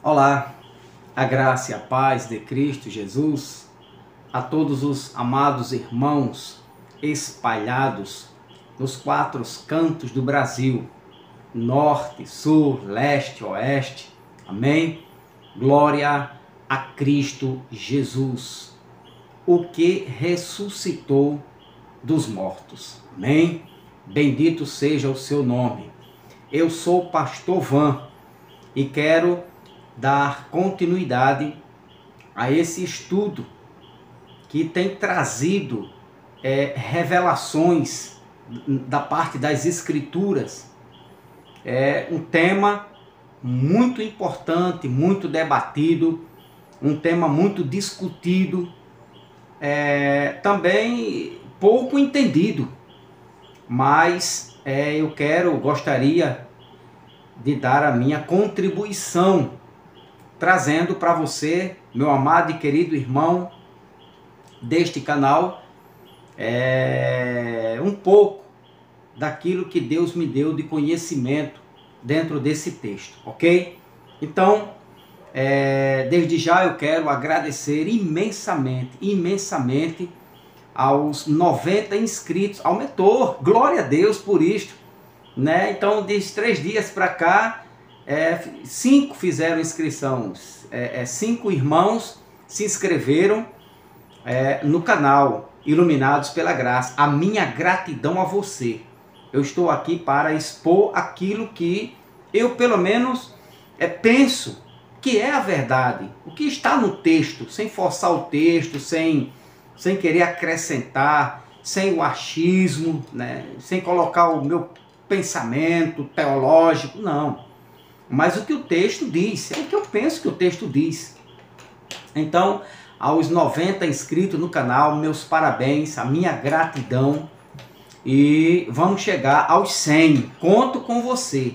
Olá, a graça e a paz de Cristo Jesus a todos os amados irmãos espalhados nos quatro cantos do Brasil, norte, sul, leste, oeste. Amém? Glória a Cristo Jesus, o que ressuscitou dos mortos. Amém? Bendito seja o seu nome. Eu sou o pastor Van e quero dar continuidade a esse estudo que tem trazido revelações da parte das Escrituras. É um tema muito importante, muito debatido, um tema muito discutido, também pouco entendido, mas gostaria de dar a minha contribuição, trazendo para você, meu amado e querido irmão deste canal, um pouco daquilo que Deus me deu de conhecimento dentro desse texto, ok? Então, desde já eu quero agradecer imensamente aos 90 inscritos. Aumentou, glória a Deus por isto, né? Então, desde 3 dias para cá, 5 fizeram inscrição, 5 irmãos se inscreveram no canal Iluminados pela Graça. A minha gratidão a você. Eu estou aqui para expor aquilo que eu, pelo menos, penso que é a verdade, o que está no texto, sem forçar o texto, sem querer acrescentar, sem o achismo, né? Sem colocar o meu pensamento teológico, não. Mas o que o texto diz, é o que eu penso que o texto diz. Então, aos 90 inscritos no canal, meus parabéns, a minha gratidão. E vamos chegar aos 100. Conto com você.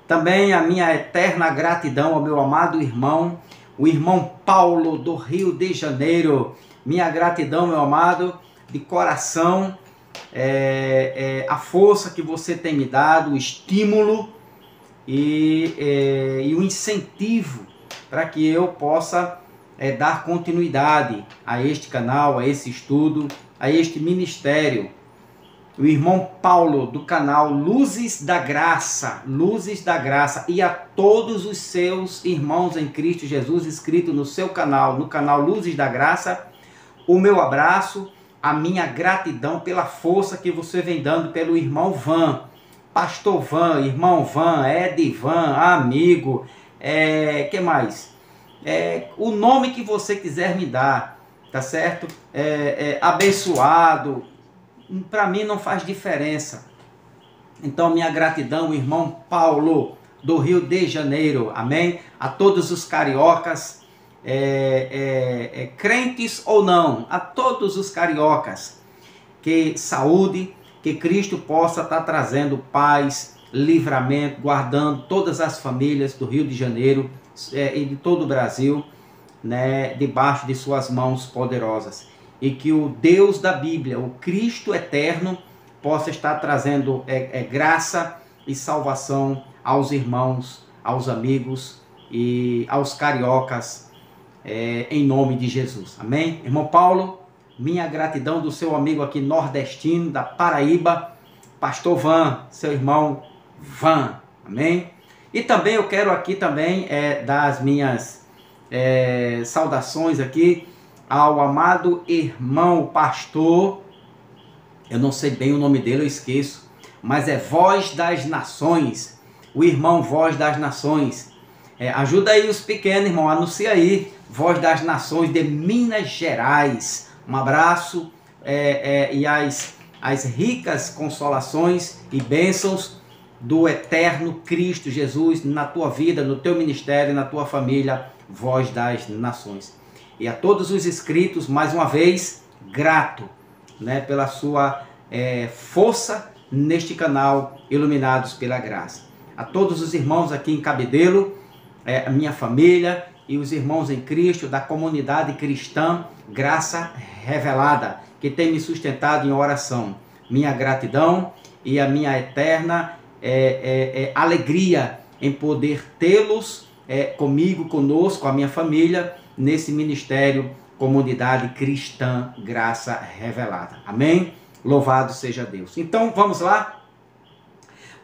Também a minha eterna gratidão ao meu amado irmão, o irmão Paulo do Rio de Janeiro. Minha gratidão, meu amado, de coração. A força que você tem me dado, o estímulo e o incentivo para que eu possa dar continuidade a este canal, a esse estudo, a este ministério. O irmão Paulo do canal Luzes da Graça, e a todos os seus irmãos em Cristo Jesus inscritos no seu canal, no canal Luzes da Graça, o meu abraço, a minha gratidão pela força que você vem dando pelo irmão Van, Pastor Van, irmão Van, Ed Van, amigo, que mais? O nome que você quiser me dar, tá certo? Abençoado, para mim não faz diferença. Então minha gratidão, irmão Paulo do Rio de Janeiro, amém? A todos os cariocas, crentes ou não, a todos os cariocas, que saúde, que Cristo possa estar trazendo paz, livramento, guardando todas as famílias do Rio de Janeiro e de todo o Brasil, né, debaixo de suas mãos poderosas. E que o Deus da Bíblia, o Cristo eterno, possa estar trazendo graça e salvação aos irmãos, aos amigos e aos cariocas, em nome de Jesus. Amém? Irmão Paulo, minha gratidão do seu amigo aqui nordestino, da Paraíba, Pastor Van, seu irmão Van. Amém? E também eu quero aqui também dar as minhas saudações aqui ao amado irmão pastor, eu não sei bem o nome dele, eu esqueço, mas é Voz das Nações, o irmão Voz das Nações. Ajuda aí os pequenos, irmão, anuncia aí, Voz das Nações de Minas Gerais. Um abraço e as ricas consolações e bênçãos do eterno Cristo Jesus na tua vida, no teu ministério, na tua família, Voz das Nações. E a todos os inscritos, mais uma vez, grato, né, pela sua força neste canal Iluminados pela Graça. A todos os irmãos aqui em Cabedelo, a minha família e os irmãos em Cristo da comunidade cristã Graça Revelada, que tem me sustentado em oração. Minha gratidão e a minha eterna alegria em poder tê-los comigo, conosco, a minha família, nesse ministério Comunidade Cristã Graça Revelada. Amém? Louvado seja Deus. Então vamos lá?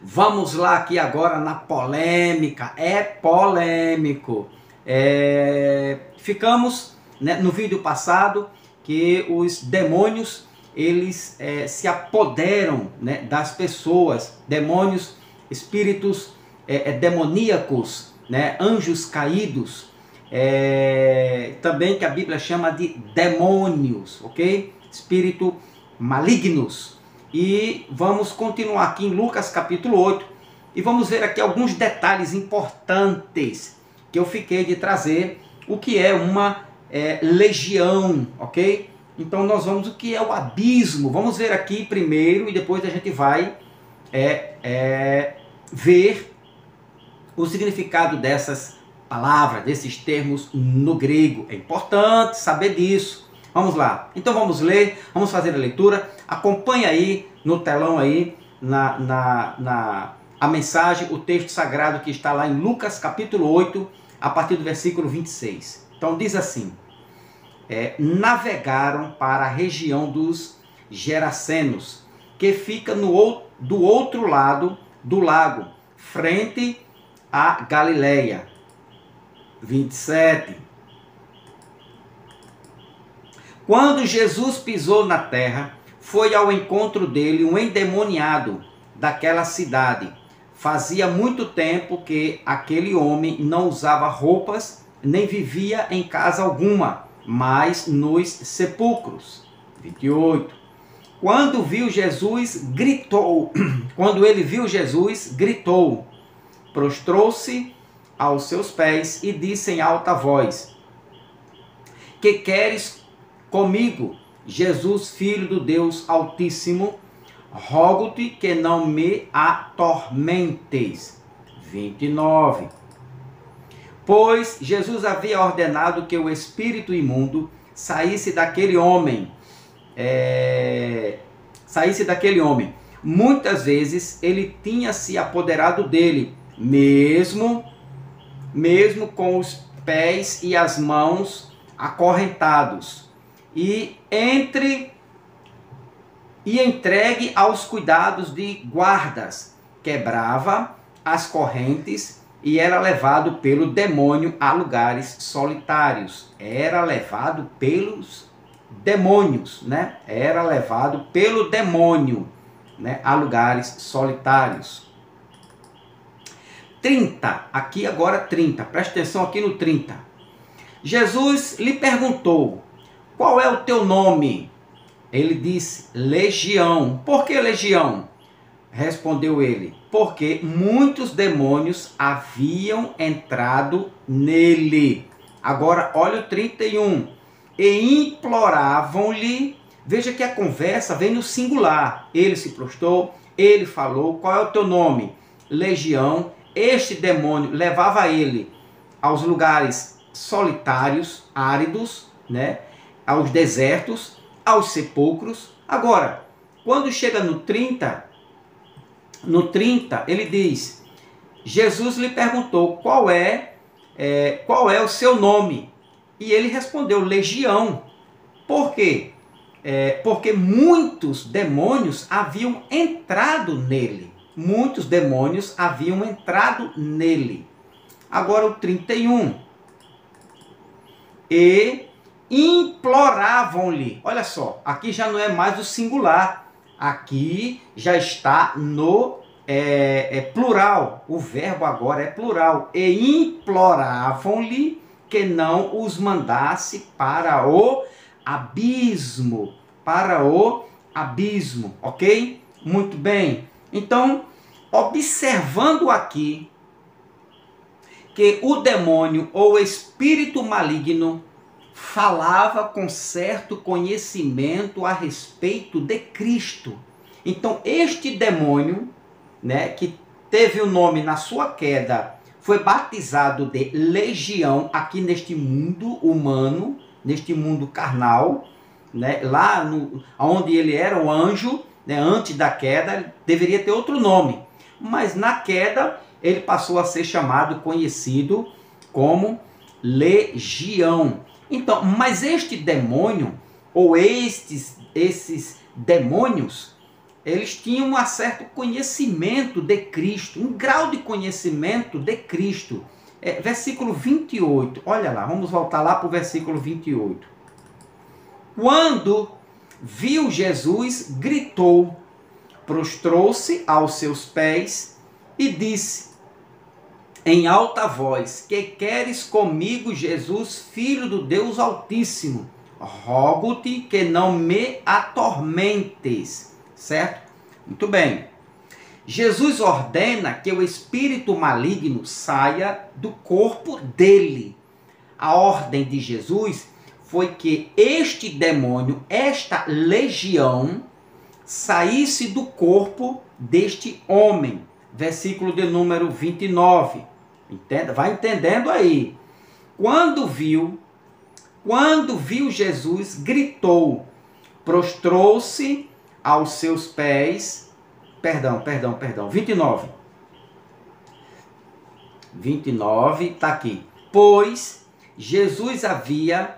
Vamos lá aqui agora na polêmica. É polêmico. Ficamos, né, no vídeo passado que os demônios eles se apoderam, né, das pessoas. Demônios, espíritos demoníacos, né, anjos caídos, também que a Bíblia chama de demônios, ok? Espírito malignos. E vamos continuar aqui em Lucas capítulo 8 e vamos ver aqui alguns detalhes importantes que eu fiquei de trazer, o que é uma legião, ok? Então nós vamos o que é o abismo. Vamos ver aqui primeiro e depois a gente vai ver o significado dessas palavras, desses termos no grego. É importante saber disso. Vamos lá. Então vamos ler, vamos fazer a leitura. Acompanha aí no telão aí a mensagem, o texto sagrado que está lá em Lucas capítulo 8, a partir do versículo 26. Então diz assim: navegaram para a região dos Gerasenos, que fica do outro lado do lago, frente a Galileia. 27. Quando Jesus pisou na terra, foi ao encontro dele um endemoniado daquela cidade. Fazia muito tempo que aquele homem não usava roupas, nem vivia em casa alguma, mas nos sepulcros. 28. Quando ele viu Jesus, gritou, prostrou-se aos seus pés e disse em alta voz: que queres comigo, Jesus, Filho do Deus Altíssimo? Rogo-te que não me atormentes. 29. Pois Jesus havia ordenado que o espírito imundo saísse daquele homem. Muitas vezes ele tinha se apoderado dele, mesmo com os pés e as mãos acorrentados, e entregue aos cuidados de guardas, quebrava as correntes e era levado pelo demônio a lugares solitários. Era levado pelos demônios, né? Era levado pelo demônio, né, a lugares solitários. 30, aqui agora 30, presta atenção aqui no 30. Jesus lhe perguntou: qual é o teu nome? Ele disse: Legião. Por que legião? Respondeu ele: porque muitos demônios haviam entrado nele. Agora olha o 31. E imploravam-lhe. Veja que a conversa vem no singular. Ele se prostrou, ele falou: qual é o teu nome? Legião. Este demônio levava ele aos lugares solitários, áridos, né? Aos desertos, aos sepulcros. Agora, quando chega no 30, ele diz: Jesus lhe perguntou qual é o seu nome. E ele respondeu: Legião. Por quê? Porque muitos demônios haviam entrado nele. Muitos demônios haviam entrado nele. Agora o 31. E imploravam-lhe. Olha só, aqui já não é mais o singular. Aqui já está no plural. O verbo agora é plural. E imploravam-lhe que não os mandasse para o abismo. Para o abismo, ok? Muito bem. Então, observando aqui que o demônio ou espírito maligno falava com certo conhecimento a respeito de Cristo. Então, este demônio, né, que teve o nome na sua queda, foi batizado de legião aqui neste mundo humano, neste mundo carnal, né, lá onde ele era o anjo, né, antes da queda, deveria ter outro nome. Mas na queda, ele passou a ser chamado, conhecido como legião. Então, mas este demônio, ou esses demônios, eles tinham um certo conhecimento de Cristo, um grau de conhecimento de Cristo. Versículo 28, olha lá, vamos voltar lá para o versículo 28. Quando viu Jesus, gritou, prostrou-se aos seus pés e disse em alta voz: que queres comigo, Jesus, filho do Deus Altíssimo? Rogo-te que não me atormentes. Certo? Muito bem. Jesus ordena que o espírito maligno saia do corpo dele. A ordem de Jesus foi que este demônio, esta legião, saísse do corpo deste homem. Versículo de número 29. Entenda? Vai entendendo aí. Quando viu Jesus, gritou, prostrou-se aos seus pés. Perdão. 29, está aqui. Pois Jesus havia,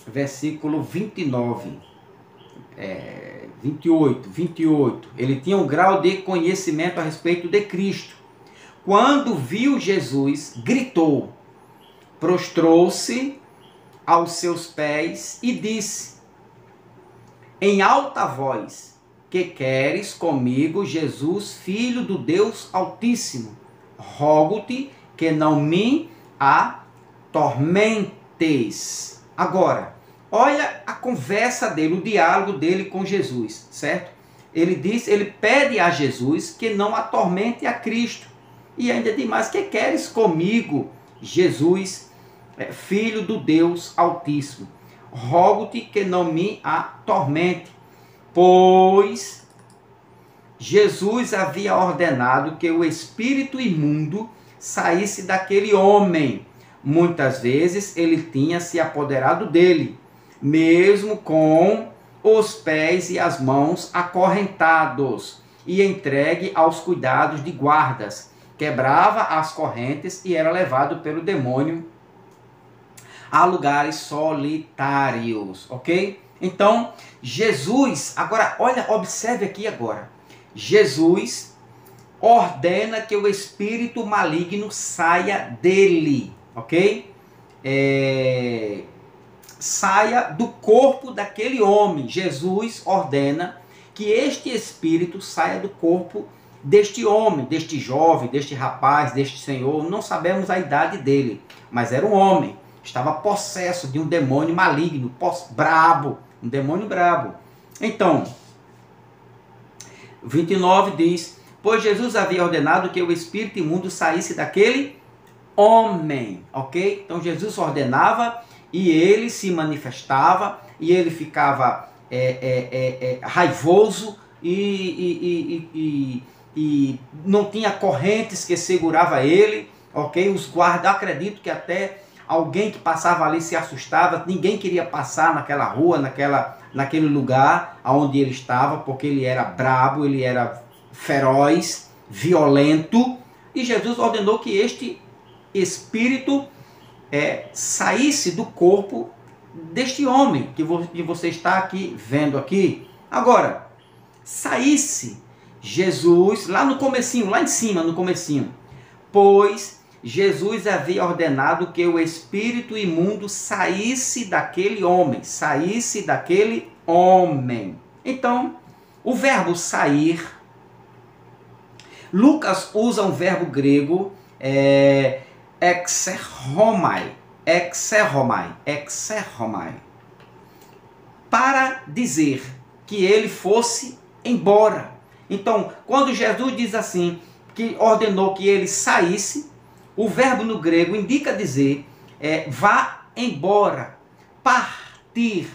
versículo 28, ele tinha um grau de conhecimento a respeito de Cristo. Quando viu Jesus, gritou, prostrou-se aos seus pés e disse em alta voz: que queres comigo, Jesus, filho do Deus Altíssimo? Rogo-te que não me atormentes. Agora, olha a conversa dele, o diálogo dele com Jesus, certo? Ele pede a Jesus que não atormente a Cristo. E ainda diz mais: que queres comigo, Jesus, filho do Deus Altíssimo? Rogo-te que não me atormente. Pois Jesus havia ordenado que o espírito imundo saísse daquele homem. Muitas vezes ele tinha se apoderado dele, mesmo com os pés e as mãos acorrentados e entregue aos cuidados de guardas. Quebrava as correntes e era levado pelo demônio a lugares solitários, ok? Então, Jesus, agora, olha, observe aqui agora. Jesus ordena que o espírito maligno saia dele, ok? Saia do corpo daquele homem. Jesus ordena que este espírito saia do corpo deste homem, deste jovem, deste rapaz, deste senhor. Não sabemos a idade dele, mas era um homem. Estava possesso de um demônio maligno, brabo, um demônio brabo. Então, 29 diz: pois Jesus havia ordenado que o espírito imundo saísse daquele homem, ok? Então Jesus ordenava e ele se manifestava e ele ficava raivoso e não tinha correntes que segurava ele, ok? Os guardas, acredito que até alguém que passava ali se assustava, ninguém queria passar naquela rua, naquele lugar onde ele estava, porque ele era brabo, ele era feroz, violento, e Jesus ordenou que este espírito saísse do corpo deste homem que você está aqui vendo aqui. Agora, saísse Jesus, lá no comecinho, lá em cima, no comecinho, pois Jesus havia ordenado que o espírito imundo saísse daquele homem. Então, o verbo sair, Lucas usa um verbo grego, exeromai, para dizer que ele fosse embora. Então, quando Jesus diz assim, que ordenou que ele saísse, o verbo no grego indica dizer, vá embora, partir,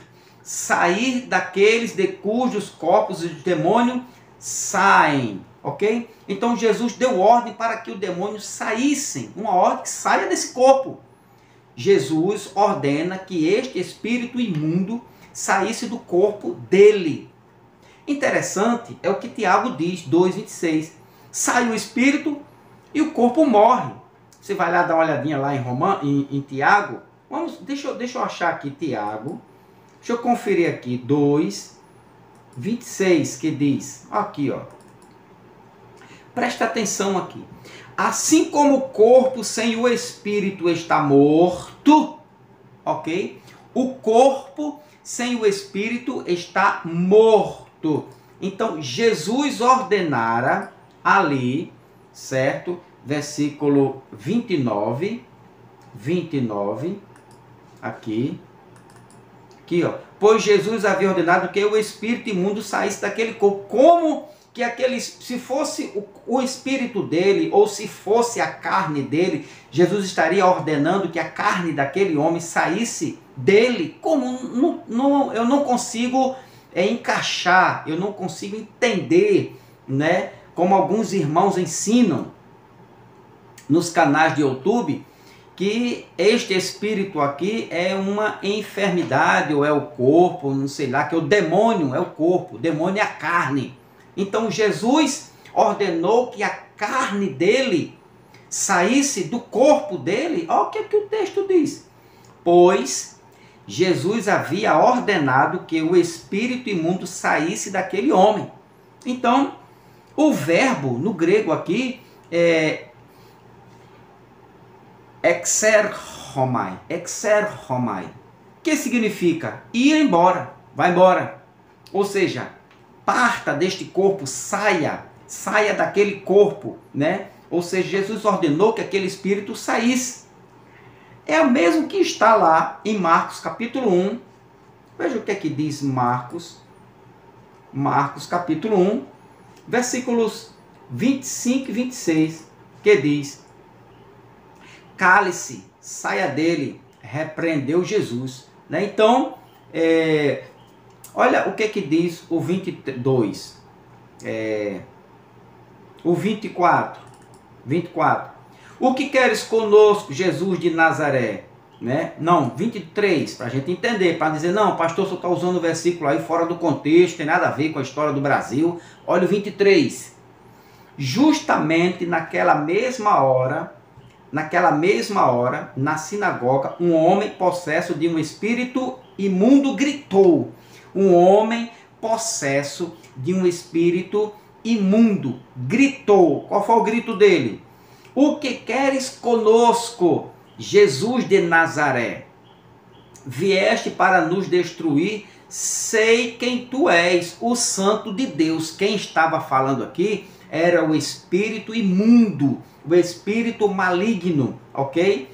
sair daqueles de cujos corpos os demônios saem, ok? Então Jesus deu ordem para que o demônio saíssem, uma ordem que saia desse corpo. Jesus ordena que este espírito imundo saísse do corpo dele. Interessante é o que Tiago diz, 2,26. Sai o espírito e o corpo morre. Você vai lá dar uma olhadinha lá em Tiago. Deixa eu achar aqui Tiago. Deixa eu conferir aqui. 2:26 que diz. Aqui, ó. Presta atenção aqui. Assim como o corpo sem o espírito está morto, ok? O corpo sem o espírito está morto. Então, Jesus ordenara ali, certo? Versículo 29, aqui, ó. Pois Jesus havia ordenado que o espírito imundo saísse daquele corpo. Como que se fosse o espírito dele, ou se fosse a carne dele, Jesus estaria ordenando que a carne daquele homem saísse dele? Como? Eu não consigo encaixar, eu não consigo entender, né? Como alguns irmãos ensinam nos canais de YouTube, que este espírito aqui é uma enfermidade, ou é o corpo, não sei lá, que o demônio é o corpo, o demônio é a carne. Então Jesus ordenou que a carne dele saísse do corpo dele. Olha o que o texto diz. Pois Jesus havia ordenado que o espírito imundo saísse daquele homem. Então, o verbo no grego aqui é exerhomai, que significa ir embora, vai embora. Ou seja, parta deste corpo, saia daquele corpo, né? Ou seja, Jesus ordenou que aquele espírito saísse. É o mesmo que está lá em Marcos capítulo 1. Veja o que é que diz Marcos capítulo 1, versículos 25 e 26, que diz: cale-se, saia dele, repreendeu Jesus. Né? Então, olha o que diz o 22, o 24. O que queres conosco, Jesus de Nazaré? Né? Não, 23, para a gente entender, para dizer, não, pastor, só está usando o versículo aí fora do contexto, tem nada a ver com a história do Brasil. Olha o 23. Justamente naquela mesma hora, na sinagoga, um homem possesso de um espírito imundo gritou. Um homem possesso de um espírito imundo gritou. Qual foi o grito dele? O que queres conosco, Jesus de Nazaré? Vieste para nos destruir? Sei quem tu és, o Santo de Deus. Quem estava falando aqui era o espírito imundo, o espírito maligno, ok?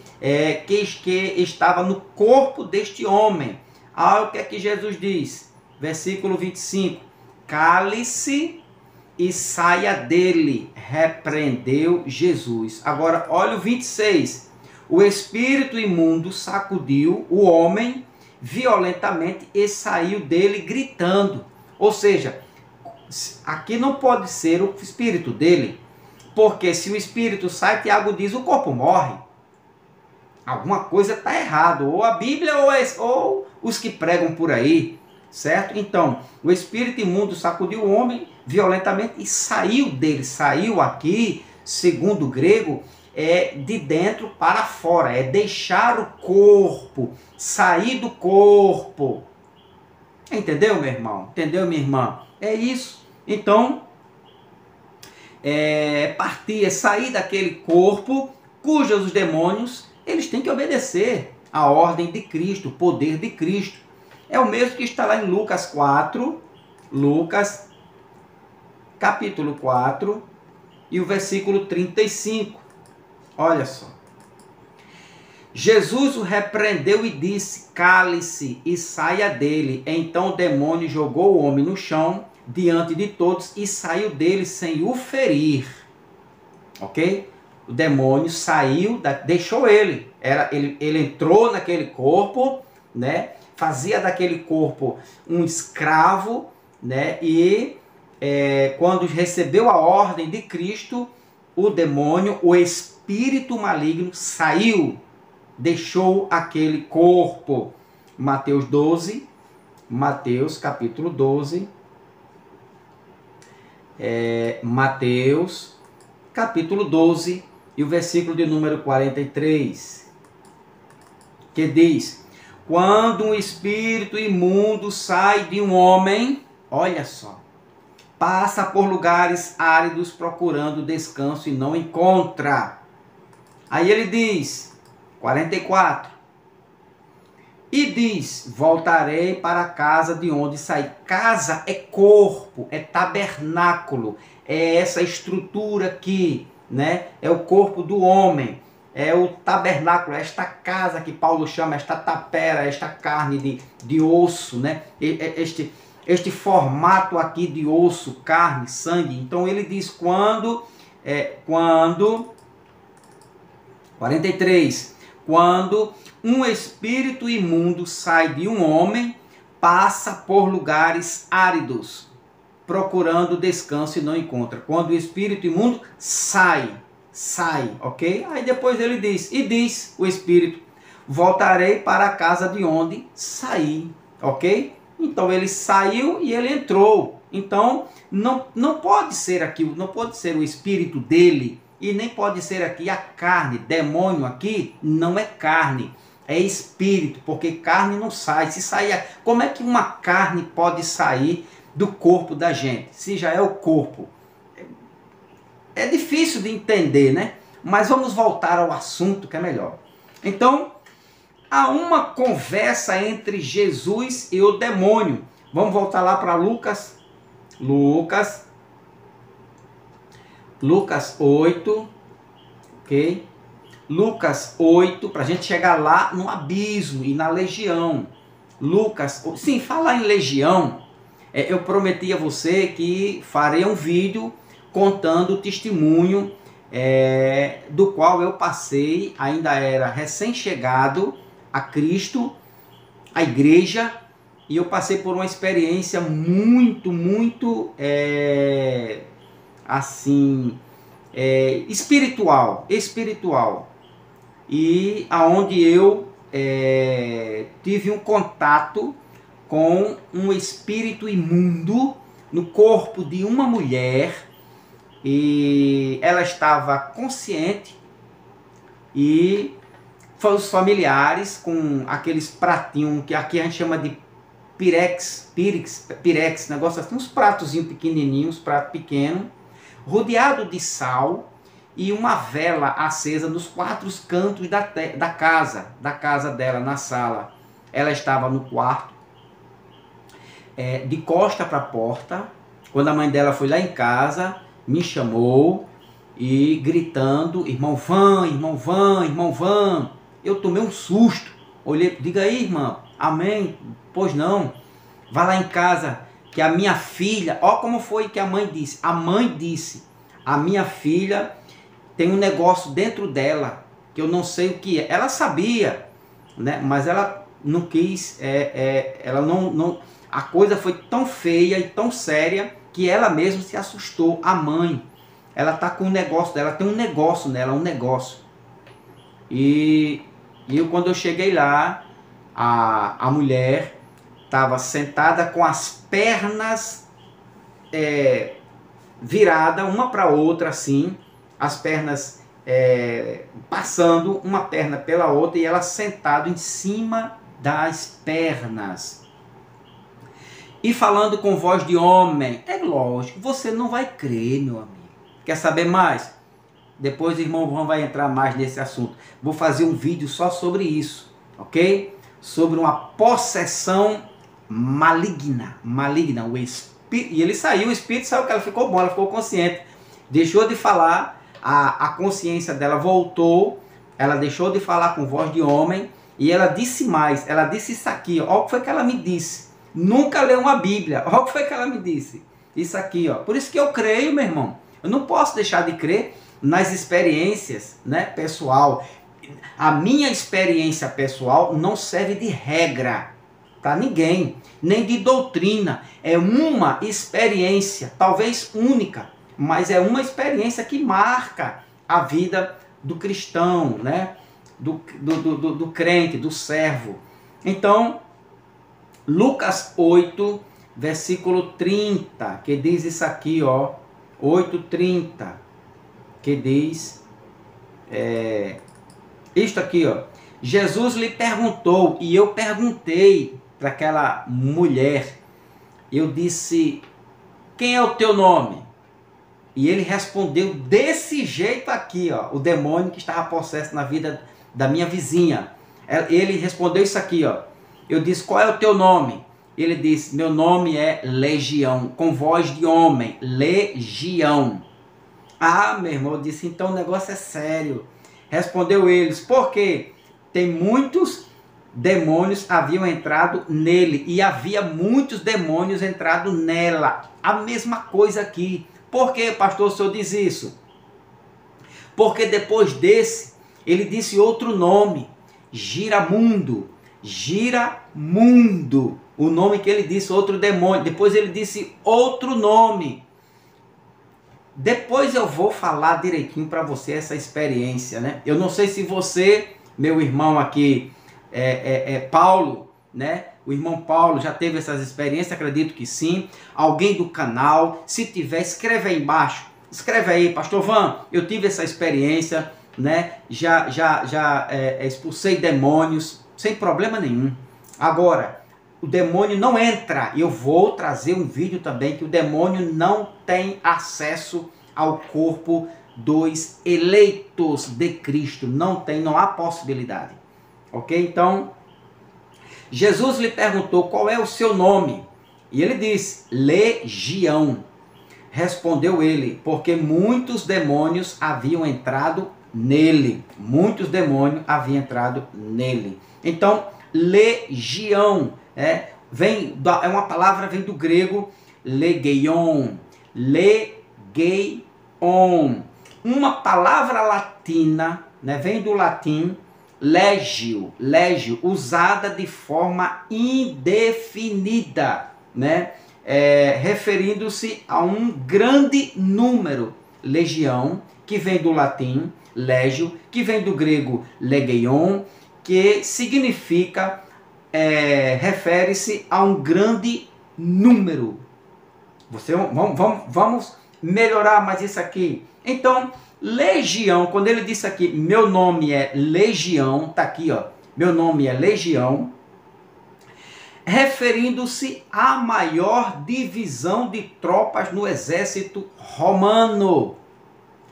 Que estava no corpo deste homem. Olha o que é que Jesus diz, versículo 25: cale-se e saia dele, repreendeu Jesus. Agora, olha o 26. O espírito imundo sacudiu o homem violentamente e saiu dele gritando. Ou seja, aqui não pode ser o espírito dele, porque se o espírito sai, Tiago diz, o corpo morre. Alguma coisa está errado, ou a Bíblia ou os que pregam por aí, certo? Então, o espírito imundo sacudiu o homem violentamente e saiu dele. Saiu aqui, segundo o grego, de dentro para fora, é deixar o corpo, sair do corpo. Entendeu, meu irmão? Entendeu, minha irmã? É isso. Então, partir, sair daquele corpo cujos os demônios, eles têm que obedecer à ordem de Cristo, o poder de Cristo. É o mesmo que está lá em Lucas 4, Lucas capítulo 4 e o versículo 35. Olha só. Jesus o repreendeu e disse, cale-se e saia dele. Então o demônio jogou o homem no chão diante de todos e saiu dele sem o ferir. Ok? O demônio saiu, deixou ele. Ele entrou naquele corpo, né? Fazia daquele corpo um escravo, né? E quando recebeu a ordem de Cristo, o demônio, o espírito maligno saiu, deixou aquele corpo. Mateus capítulo 12. Mateus capítulo 12 e o versículo de número 43, que diz: quando um espírito imundo sai de um homem, olha só, passa por lugares áridos procurando descanso e não encontra. Aí ele diz, 44, e diz: voltarei para a casa de onde saí. Casa é corpo, é tabernáculo, é essa estrutura aqui, né? É o corpo do homem, é o tabernáculo, é esta casa que Paulo chama, esta tapera, esta carne de osso, né? Este formato aqui de osso, carne, sangue. Então ele diz quando 43, quando um espírito imundo sai de um homem, passa por lugares áridos, procurando descanso e não encontra. Quando o espírito imundo sai, ok? Aí depois ele diz, e diz o espírito: voltarei para a casa de onde saí, ok? Então ele saiu e ele entrou. Então não pode ser aquilo, não pode ser o espírito dele, e nem pode ser aqui a carne. Demônio aqui não é carne, é espírito, porque carne não sai. Se sair, como é que uma carne pode sair do corpo da gente, se já é o corpo? É difícil de entender, né? Mas vamos voltar ao assunto que é melhor. Então, há uma conversa entre Jesus e o demônio. Vamos voltar lá para Lucas 8, ok? Lucas 8, para a gente chegar lá no abismo e na legião. Sim, falar em legião, eu prometi a você que farei um vídeo contando o testemunho do qual eu passei, ainda era recém-chegado a Cristo, a igreja, e eu passei por uma experiência muito assim, espiritual, e aonde eu tive um contato com um espírito imundo no corpo de uma mulher, e ela estava consciente, e os familiares com aqueles pratinhos que aqui a gente chama de pirex, negócio assim, uns pratozinhos pequenininhos, prato pequeno, rodeado de sal e uma vela acesa nos 4 cantos da casa dela, na sala. Ela estava no quarto, de costa para a porta, quando a mãe dela foi lá em casa, me chamou e gritando: irmão Van. Eu tomei um susto, olhei, diga aí, irmã, amém? Pois não, vá lá em casa, que a minha filha, ó como foi que a mãe disse, a minha filha tem um negócio dentro dela, que eu não sei o que é. Ela sabia, né? Mas ela não quis, ela não, a coisa foi tão feia e tão séria, que ela mesma se assustou, a mãe. Ela está com um negócio dela, tem um negócio nela, E quando eu cheguei lá, a mulher estava sentada com as pernas viradas uma para outra assim, as pernas passando uma perna pela outra, e ela sentada em cima das pernas. E falando com voz de homem. É lógico, você não vai crer, meu amigo. Quer saber mais? Depois o irmão João vai entrar mais nesse assunto. Vou fazer um vídeo só sobre isso, ok? Sobre uma possessão maligna. O espírito, e ele saiu, o espírito saiu, que ela ficou bom, ela ficou consciente. Deixou de falar, a consciência dela voltou, ela deixou de falar com voz de homem, e ela disse mais, ela disse isso aqui, ó, o que foi que ela me disse? Nunca leu uma Bíblia, ó, o que foi que ela me disse? Isso aqui, ó. Por isso que eu creio, meu irmão. Eu não posso deixar de crer nas experiências, né, pessoal. A minha experiência pessoal não serve de regra para ninguém, nem de doutrina. É uma experiência, talvez única, mas é uma experiência que marca a vida do cristão, né, do crente, do servo. Então, Lucas 8, versículo 30, que diz isso aqui, ó, 8:30, que diz: Isto aqui, ó. Jesus lhe perguntou, e eu perguntei para aquela mulher, eu disse, quem é o teu nome? E ele respondeu desse jeito aqui, ó, o demônio que estava possesso na vida da minha vizinha. Ele respondeu isso aqui, ó. Eu disse, qual é o teu nome? Ele disse, meu nome é Legião, com voz de homem, Legião. Ah, meu irmão, eu disse, então o negócio é sério. Respondeu eles, por quê? Tem muitos demônios haviam entrado nele e havia muitos demônios entrado nela. A mesma coisa aqui. Por que, pastor, o senhor diz isso? Porque depois desse, ele disse outro nome, Giramundo. Giramundo. O nome que ele disse, outro demônio. Depois ele disse outro nome. Depois eu vou falar direitinho para você essa experiência, né? Eu não sei se você, meu irmão aqui, Paulo, né? O irmão Paulo já teve essas experiências, acredito que sim. Alguém do canal, se tiver, escreve aí embaixo. Escreve aí, pastor Van, eu tive essa experiência, né? Já expulsei demônios, sem problema nenhum. Agora, o demônio não entra. Eu vou trazer um vídeo também que o demônio não tem acesso ao corpo dos eleitos de Cristo. Não há possibilidade. Ok? Então, Jesus lhe perguntou qual é o seu nome. E ele disse, Legião. Respondeu ele, porque muitos demônios haviam entrado nele. Muitos demônios haviam entrado nele. Então, legião, é uma palavra, vem do grego legeion. Legeion. Uma palavra latina, né, vem do latim legio, usada de forma indefinida, né? Referindo-se a um grande número. Legião, que vem do latim legio, que vem do grego legeion, que significa, refere-se a um grande número. Vamos melhorar mais isso aqui. Então, legião, quando ele disse aqui, meu nome é Legião, tá aqui, ó, meu nome é Legião, referindo-se à maior divisão de tropas no exército romano.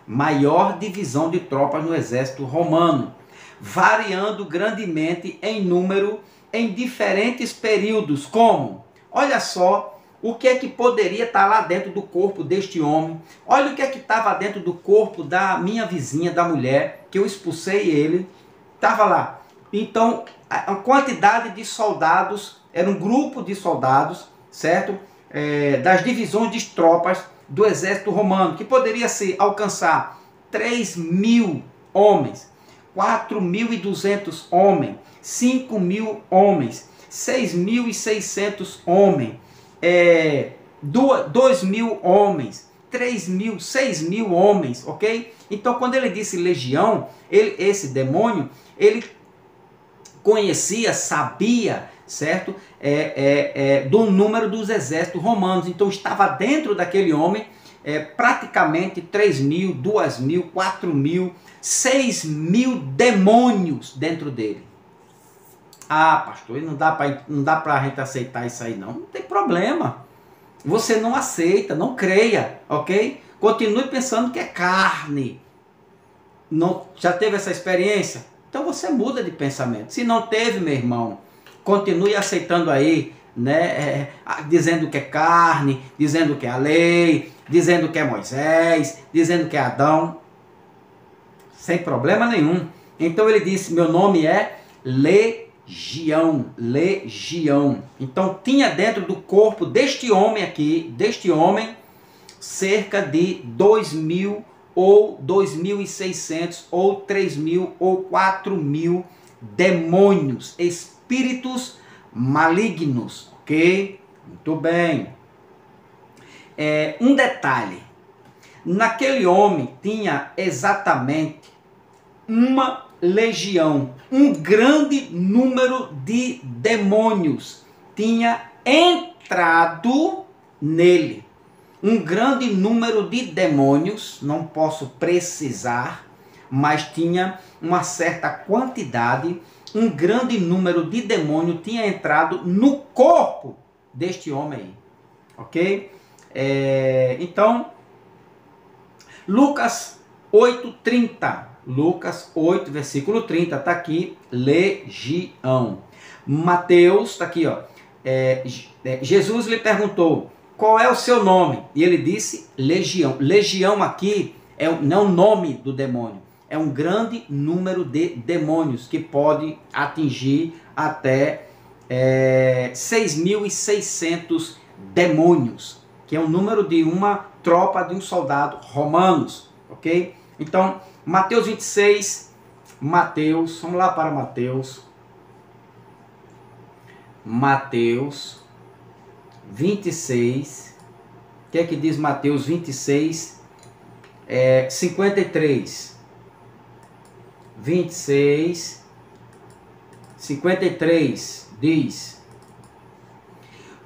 Maior divisão de tropas no exército romano, variando grandemente em número em diferentes períodos, como, olha só, o que é que poderia estar lá dentro do corpo deste homem, olha o que é que estava dentro do corpo da minha vizinha, da mulher, que eu expulsei ele, estava lá. Então, a quantidade de soldados, era um grupo de soldados, certo? Das divisões de tropas do exército romano, que poderia alcançar 3.000 homens, 4.200 homens, 5.000 homens, 6.600 homens, 2.000 homens, 3.000, 6.000 homens, ok? Então, quando ele disse legião, esse demônio, ele conhecia, sabia, certo? Do número dos exércitos romanos. Então estava dentro daquele homem praticamente 3.000, 2.000, 4.000, 6.000 demônios dentro dele. Ah, pastor, não dá para a gente aceitar isso aí não. Não tem problema. Você não aceita, não creia, ok? Continue pensando que é carne. Não, já teve essa experiência? Então você muda de pensamento. Se não teve, meu irmão, continue aceitando aí, né? Dizendo que é carne, dizendo que é a lei, dizendo que é Moisés, dizendo que é Adão. Sem problema nenhum. Então ele disse, meu nome é Legião. Legião. Então tinha dentro do corpo deste homem aqui, cerca de 2.000 ou 2.600 ou 3.000 ou 4.000 demônios, espíritos malignos, ok? Muito bem. Um detalhe, naquele homem tinha exatamente uma legião, um grande número de demônios tinha entrado nele. Um grande número de demônios, não posso precisar, mas tinha uma certa quantidade, um grande número de demônios tinha entrado no corpo deste homem aí, ok? Então, Lucas 8:30, Lucas 8, versículo 30, está aqui, legião. Mateus, está aqui, ó, Jesus lhe perguntou, qual é o seu nome? E ele disse, legião. Legião aqui não é o nome do demônio, é um grande número de demônios que pode atingir até 6.600 demônios, que é o número de uma tropa de um soldado romanos, ok? Então, Mateus 26, vamos lá para Mateus 26, o que é que diz Mateus 26, 53, 26, 53, diz,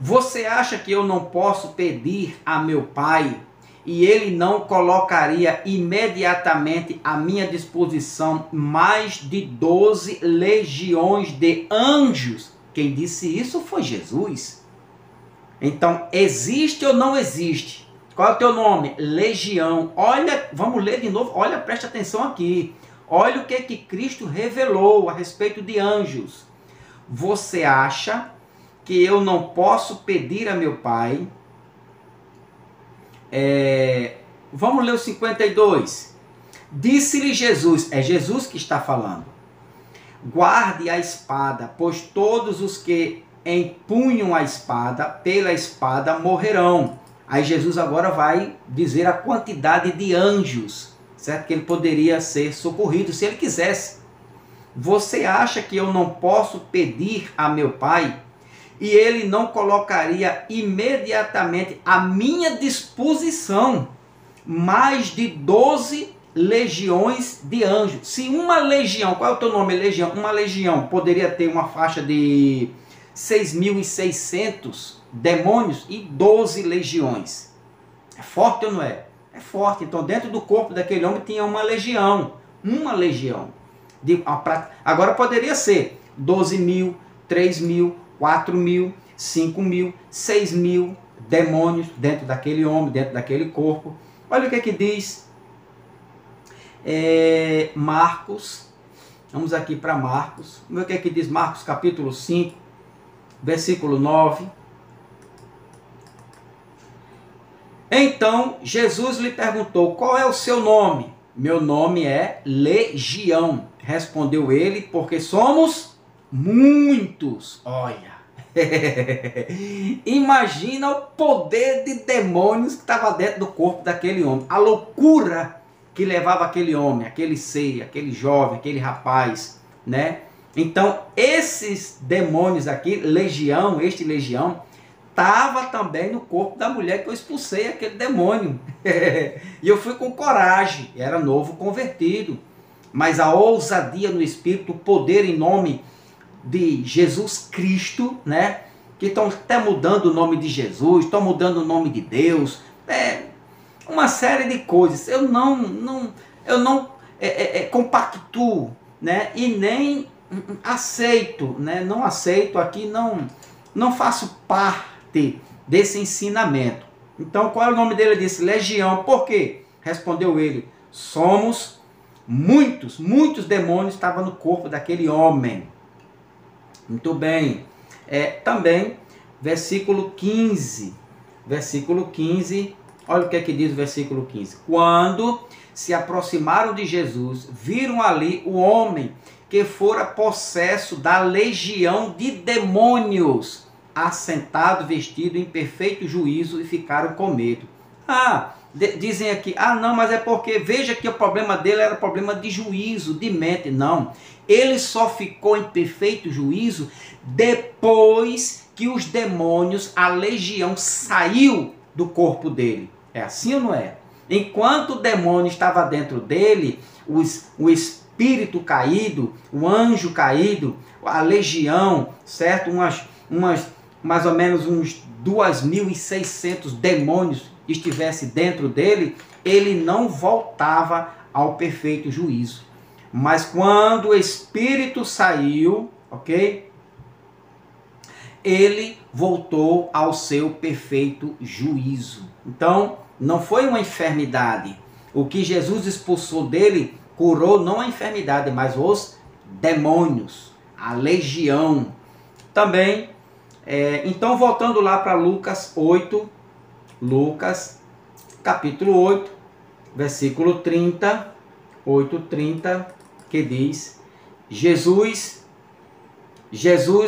você acha que eu não posso pedir a meu Pai e ele não colocaria imediatamente à minha disposição mais de 12 legiões de anjos? Quem disse isso foi Jesus. Então, existe ou não existe? Qual é o teu nome? Legião. Olha, vamos ler de novo. Olha, preste atenção aqui. Olha o que Cristo revelou a respeito de anjos. Você acha que eu não posso pedir a meu Pai? Vamos ler o 52. Disse-lhe Jesus, é Jesus que está falando, guarde a espada, pois todos os que empunham a espada, pela espada morrerão. Aí Jesus agora vai dizer a quantidade de anjos, certo? Que ele poderia ser socorrido se ele quisesse. Você acha que eu não posso pedir a meu Pai e ele não colocaria imediatamente à minha disposição mais de 12 legiões de anjos? Se uma legião, qual é o teu nome? Legião. Uma legião poderia ter uma faixa de 6.600 demônios e 12 legiões. É forte ou não é? É forte. Então, dentro do corpo daquele homem tinha uma legião. Uma legião. Agora poderia ser 12.000, 3.000, 4.000, 5.000, 6.000 demônios dentro daquele homem, dentro daquele corpo. Olha o que é que diz Marcos. Vamos aqui para Marcos. Vamos ver o que é que diz Marcos capítulo 5, versículo 9. Então Jesus lhe perguntou, qual é o seu nome? Meu nome é Legião, respondeu ele, porque somos muitos. Olha, imagina o poder de demônios que estava dentro do corpo daquele homem, a loucura que levava aquele homem, aquele ser, aquele jovem, aquele rapaz, né? Então, esses demônios aqui, legião, este legião, estava também no corpo da mulher que eu expulsei aquele demônio. E eu fui com coragem, era novo convertido. Mas a ousadia no Espírito, o poder em nome de Jesus Cristo, né? Que estão até mudando o nome de Jesus, estão mudando o nome de Deus, uma série de coisas. Eu não compactuo, né? E nem aceito, né? Não aceito aqui, não faço parte desse ensinamento. Então, qual é o nome dele? Ele disse Legião. Por quê? Respondeu ele, somos muitos demônios estavam no corpo daquele homem. Muito bem. Também, versículo 15. Versículo 15. Olha o que é que diz o versículo 15. Quando se aproximaram de Jesus, viram ali o homem que fora possesso da legião de demônios, assentado, vestido em perfeito juízo, e ficaram com medo. Dizem aqui, não, mas é porque, veja que o problema dele era problema de juízo, de mente. Não, ele só ficou em perfeito juízo depois que os demônios, a legião, saiu do corpo dele. É assim ou não é? Enquanto o demônio estava dentro dele, o espírito caído, o anjo caído, a legião, certo? Mais ou menos uns 2.600 demônios estivesse dentro dele, ele não voltava ao perfeito juízo. Mas quando o espírito saiu, ok? Ele voltou ao seu perfeito juízo. Então, não foi uma enfermidade. O que Jesus expulsou dele curou não a enfermidade, mas os demônios, a legião. Também, então voltando lá para Lucas 8, Lucas capítulo 8, versículo 30, 8:30, que diz: Jesus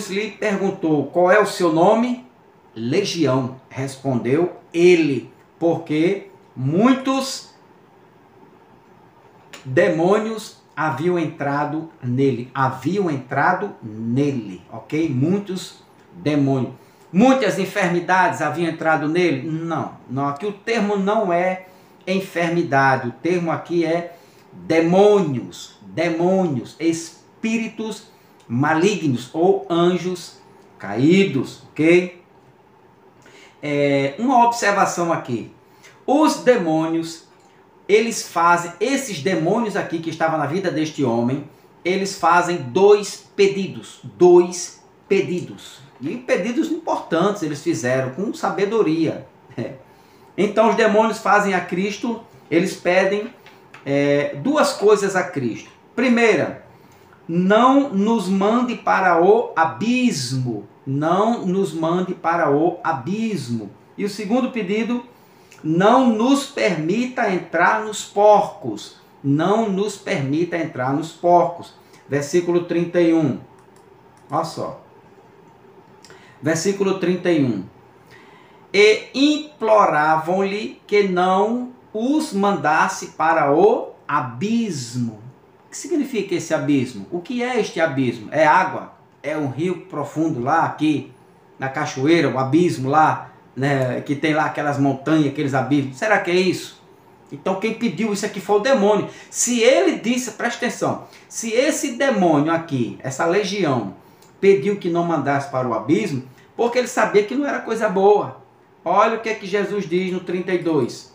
lhe perguntou: qual é o seu nome? Legião, respondeu ele, porque muitos demônios haviam entrado nele, ok? Muitos demônios. Muitas enfermidades haviam entrado nele? Não, aqui o termo não é enfermidade, o termo aqui é demônios, espíritos malignos ou anjos caídos, ok? Uma observação aqui, os demônios, esses demônios aqui que estavam na vida deste homem, eles fazem dois pedidos, e pedidos importantes eles fizeram com sabedoria. Então os demônios fazem a Cristo, eles pedem duas coisas a Cristo. Primeira, não nos mande para o abismo, E o segundo pedido, não nos permita entrar nos porcos, Versículo 31, olha só. Versículo 31. E imploravam-lhe que não os mandasse para o abismo. O que significa esse abismo? O que é este abismo? É água? É um rio profundo lá, aqui na cachoeira, o abismo lá, né, que tem lá aquelas montanhas, aqueles abismos? Será que é isso? Então quem pediu isso aqui foi o demônio. Se ele disse, presta atenção, se esse demônio aqui, essa legião, pediu que não mandasse para o abismo, porque ele sabia que não era coisa boa. Olha o que é que Jesus diz no 32.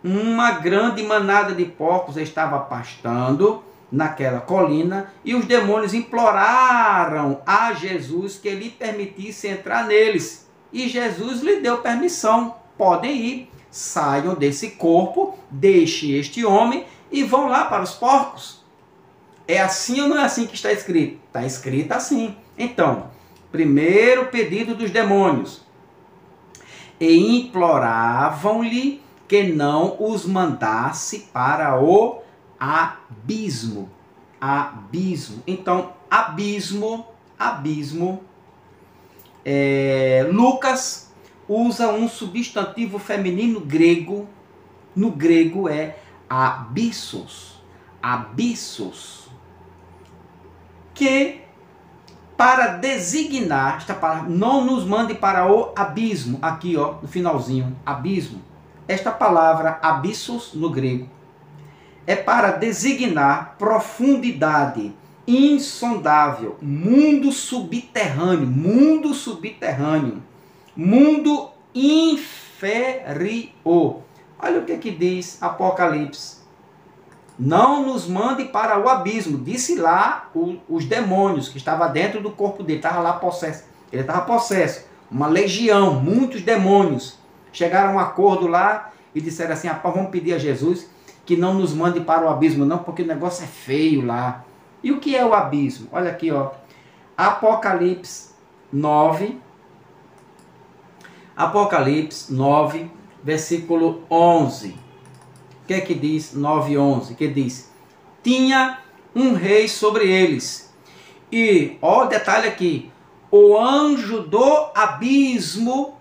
Uma grande manada de porcos estava pastando naquela colina e os demônios imploraram a Jesus que lhe permitisse entrar neles. E Jesus lhe deu permissão. Podem ir, saiam desse corpo, deixe este homem e vão lá para os porcos. É assim ou não é assim que está escrito? Está escrito assim. Então, primeiro pedido dos demônios. E imploravam-lhe que não os mandasse para o abismo. Então, abismo, Lucas usa um substantivo feminino grego. No grego é abissos, que para designar esta palavra, não nos mande para o abismo, aqui ó, no finalzinho, abismo. Esta palavra abissos no grego é para designar profundidade, insondável, mundo subterrâneo, mundo inferior. Olha o que diz Apocalipse. Não nos mande para o abismo. Disse lá os demônios que estavam dentro do corpo dele. Estava lá possesso. Ele estava possesso. Uma legião, muitos demônios. Chegaram a um acordo lá e disseram assim: rapaz, vamos pedir a Jesus que não nos mande para o abismo não, porque o negócio é feio lá. E o que é o abismo? Olha aqui, ó. Apocalipse 9, versículo 11. O que é que diz 9:11? Que diz: tinha um rei sobre eles. E, ó, detalhe aqui, o anjo do abismo,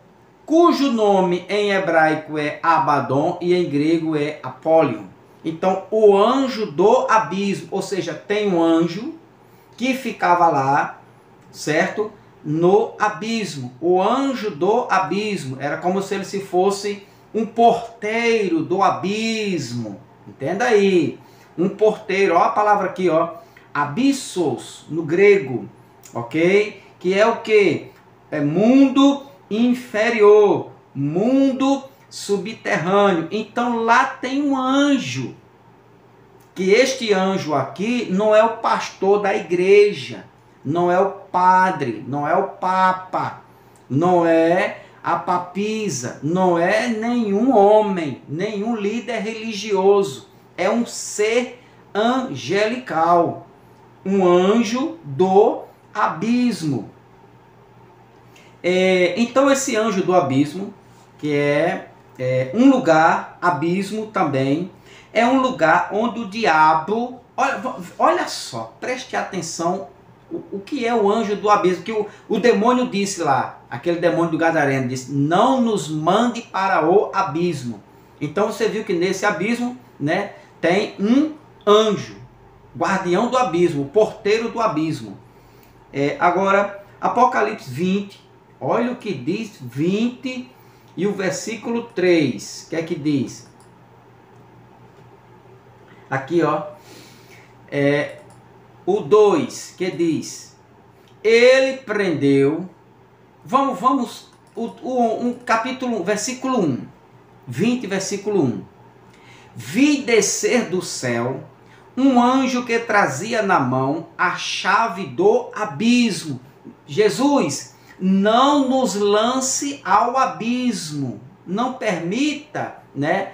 cujo nome em hebraico é Abaddon e em grego é Apolion. Então, o anjo do abismo, ou seja, tem um anjo que ficava lá, certo? No abismo. O anjo do abismo era como se ele se fosse um porteiro do abismo. Entenda aí. Um porteiro, ó a palavra aqui, ó. Abissos, no grego, ok? Que é o que? É mundo inferior, mundo subterrâneo. Então lá tem um anjo. que este anjo aqui não é o pastor da igreja, não é o padre, não é o papa, não é a papisa, não é nenhum homem, nenhum líder religioso. É um ser angelical, um anjo do abismo. Então esse anjo do abismo, que é um lugar, abismo também, é um lugar onde o diabo, olha só, preste atenção o que é o anjo do abismo, que o demônio disse lá, aquele demônio do Gadareno disse, não nos mande para o abismo. Então você viu que nesse abismo, né, tem um anjo, guardião do abismo, porteiro do abismo. Agora, Apocalipse 20, olha o que diz 20 e o versículo 3, o que é que diz? Aqui, ó, o 2, que diz, ele prendeu, vamos, capítulo, versículo 1, 20, versículo 1, vi descer do céu um anjo que trazia na mão a chave do abismo. Jesus, não nos lance ao abismo, não permita, né,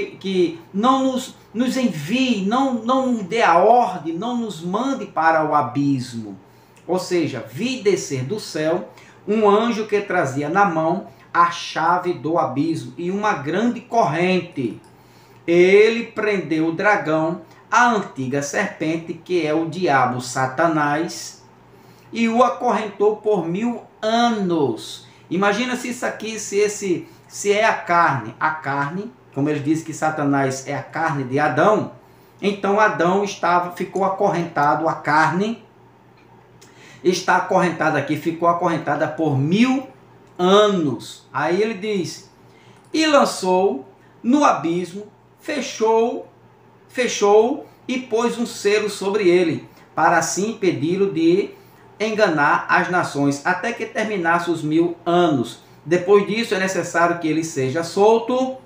que não nos envie, não nos dê a ordem, não nos mande para o abismo. Ou seja, vi descer do céu um anjo que trazia na mão a chave do abismo e uma grande corrente. Ele prendeu o dragão, a antiga serpente, que é o diabo Satanás, e o acorrentou por 1000 anos. Imagina se isso aqui, se é a carne, como ele diz que Satanás é a carne de Adão, então Adão ficou acorrentado, a carne está acorrentada aqui, ficou acorrentada por 1000 anos. Aí ele diz, e lançou no abismo, fechou e pôs um selo sobre ele, para assim impedi-lo de enganar as nações, até que terminasse os 1000 anos. Depois disso é necessário que ele seja solto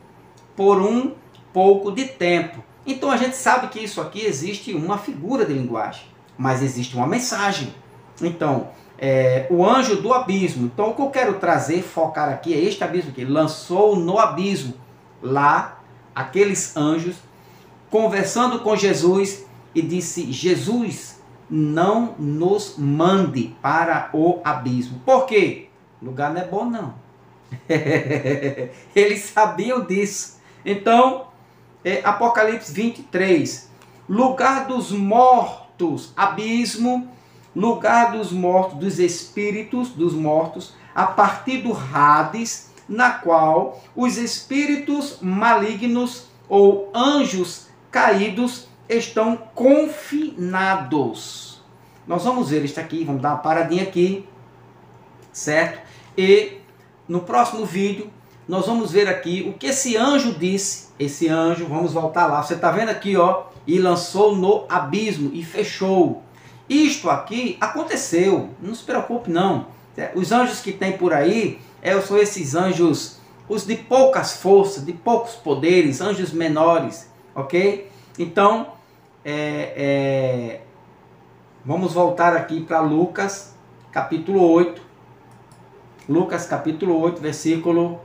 por um pouco de tempo. Então a gente sabe que isso aqui existe uma figura de linguagem, mas existe uma mensagem. Então, o anjo do abismo. Então o que eu quero trazer, focar aqui, é este abismo que lançou no abismo. Lá, aqueles anjos conversando com Jesus e disse, Jesus, não nos mande para o abismo. Por quê? O lugar não é bom, não. Eles sabiam disso. Então, Apocalipse 23, lugar dos mortos, abismo, lugar dos mortos, dos espíritos dos mortos, a partir do Hades, na qual os espíritos malignos ou anjos caídos estão confinados. Nós vamos ver isso aqui, vamos dar uma paradinha aqui, certo? E no próximo vídeo nós vamos ver aqui o que esse anjo disse. Esse anjo, vamos voltar lá, você está vendo aqui, ó, e lançou no abismo e fechou. Isto aqui aconteceu, não se preocupe não. Os anjos que tem por aí são esses anjos, os de poucas forças, de poucos poderes, anjos menores, ok? Então, vamos voltar aqui para Lucas, capítulo 8. Lucas, capítulo 8, versículo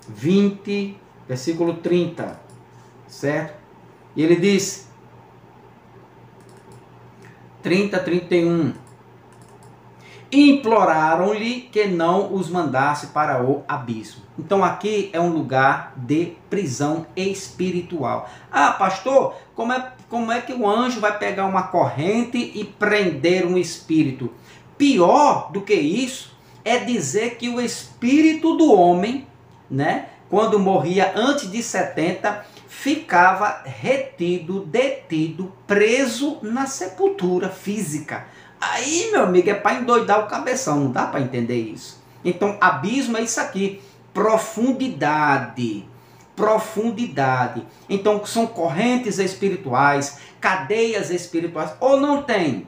20, versículo 30, certo? E ele diz, 30, 31, imploraram-lhe que não os mandasse para o abismo. Então aqui é um lugar de prisão espiritual. Ah, pastor, como é que o anjo vai pegar uma corrente e prender um espírito? Pior do que isso é dizer que o espírito do homem, né, quando morria antes de 70, ficava retido, detido, preso na sepultura física. Aí, meu amigo, é para endoidar o cabeção, não dá para entender isso. Então, abismo é isso aqui, profundidade, profundidade. Então, são correntes espirituais, cadeias espirituais, ou não tem?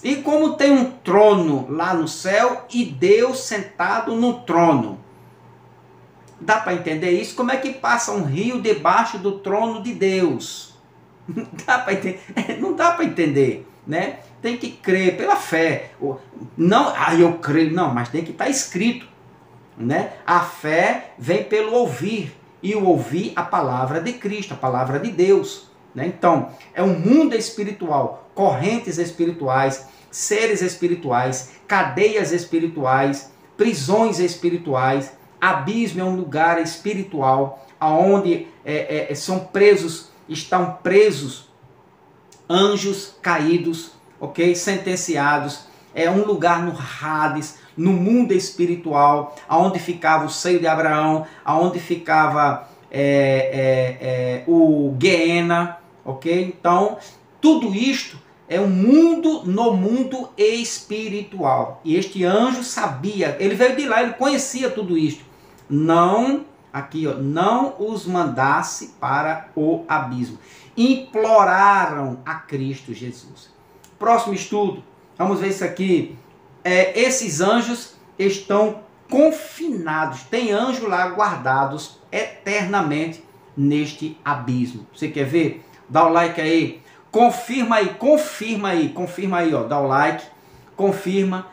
E como tem um trono lá no céu e Deus sentado no trono, dá para entender isso? Como é que passa um rio debaixo do trono de Deus? Não dá para entender, né? Tem que crer pela fé. Não, eu creio, não, mas tem que estar escrito, né? A fé vem pelo ouvir, e o ouvir a palavra de Cristo, a palavra de Deus, né? Então, é um mundo espiritual, correntes espirituais, seres espirituais, cadeias espirituais, prisões espirituais. Abismo é um lugar espiritual onde estão presos anjos caídos, ok? Sentenciados. É um lugar no Hades, no mundo espiritual, aonde ficava o seio de Abraão, aonde ficava o Guiena, ok? Então, tudo isto é um mundo no mundo espiritual. E este anjo sabia, ele veio de lá, ele conhecia tudo isto. Não, aqui, ó, não os mandasse para o abismo. Imploraram a Cristo Jesus. Próximo estudo, vamos ver isso aqui. Esses anjos estão confinados, tem anjos lá guardados eternamente neste abismo. Você quer ver? Dá o like aí. Confirma aí, ó, dá o like, confirma,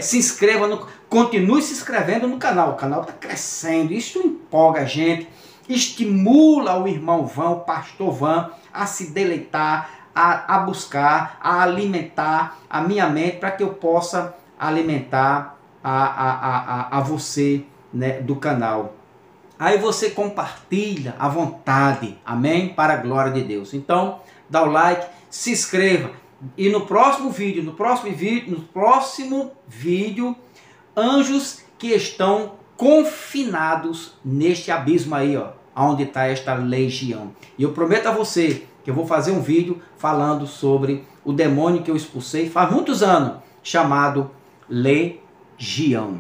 se inscreva, continue se inscrevendo no canal, o canal está crescendo, isso empolga a gente, estimula o irmão Van, o pastor Van, a se deleitar, a buscar, a alimentar a minha mente, para que eu possa alimentar a você, né, do canal. Aí você compartilha à vontade, amém? Para a glória de Deus. Então, dá o like, se inscreva. E no próximo vídeo, anjos que estão confinados neste abismo aí, ó, onde está esta legião. E eu prometo a você que eu vou fazer um vídeo falando sobre o demônio que eu expulsei faz muitos anos, chamado legião.